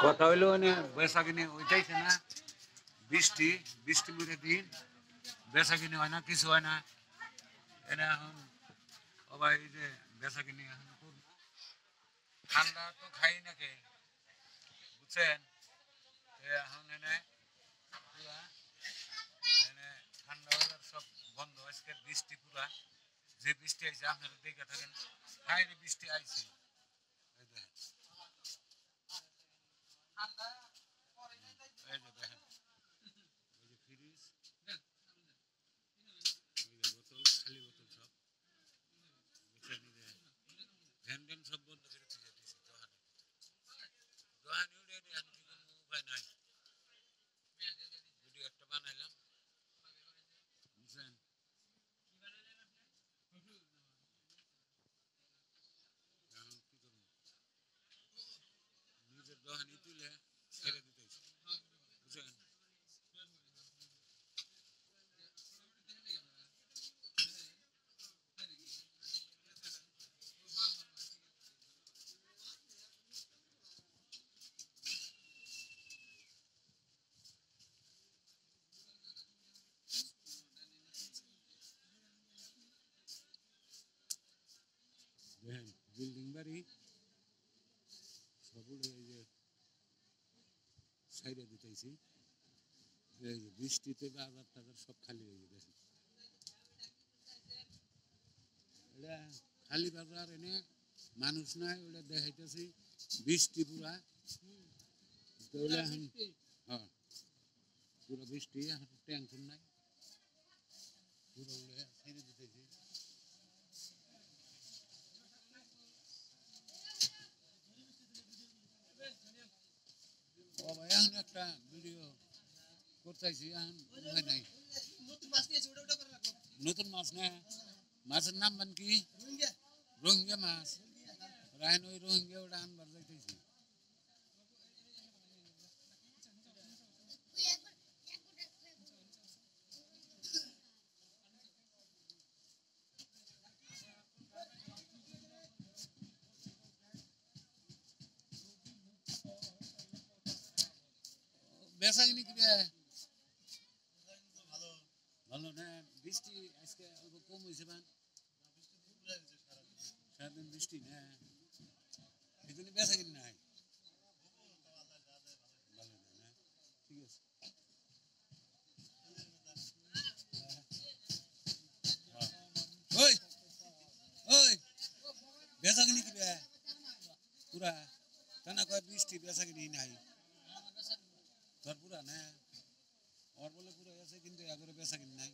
কথা হইলো মানে বেচা কিনে ওইটাইছে না, বৃষ্টি বৃষ্টি মুড়ে দিন বেচা কিনে হয় না, কিছু হয় না। এনে এখন সবাই এই যে বেচা কিনে এখন করবো। ঠান্ডা তো খাই না কে, বুঝছেন? এখন এনে পুরা এনে ঠান্ডা বাজার সব বন্ধ, আজকে বৃষ্টি পুরা, যে বৃষ্টি আইছে আপনারা দেখে থাকেন, বাইরে বৃষ্টি আইছে। এই দেখেন, এই যে দেখেন, ওই যে ফ্রিজ, ওই যে বোতল, খালি বোতল সব বুঝছেন, ভ্যান ট্যান সব বন্ধ করে দিয়ে দিয়েছে দোকানে। দোকানে উঠে এখন কি কোনো উপায় নাই, ভিডিও একটা বানাইলাম, বুঝছেন? এখন কি করবো, নিজের দোকানে তুলে ছেড়ে দিতেছে, বুঝছেন? দেখেন বিল্ডিং বাড়ি সবগুলো এই যে সাইডে দিতেছি, এই যে বৃষ্টিতে বাজার টাজার সব খালি হয়ে গেছে। এটা খালি বাজার, এনে মানুষ নাই, ওটা দেখাইতেছি বৃষ্টি পুরা, এখন হ্যাঁ পুরো বৃষ্টি, এখন টেনশন নাই, পুরো ছেড়ে দিতেছি। এখন একটা ভিডিও করতেছি, এখন হয় নাই, নতুন মাছ না, মাছের নাম মান কি? রোহিঙ্গা মাছ, রায়ন ওই রোহিঙ্গা ওটা আনবার যাইতেছি। বেচা কিনি কি ভালো না? বৃষ্টি আজকে অল্প কম হয়েছে, সারাদিন বৃষ্টি না, এই জন্য বেচা কিনি নাই, ভালো না, ঠিক আছে। ওই ওই বেচা কিনি কি পুরা টানা কয় বৃষ্টি, বেচা কিনি নাই তোর পুরা না, ওর বলে পুরো আছে কিন্তু এগারে বেচা কিনি নাই।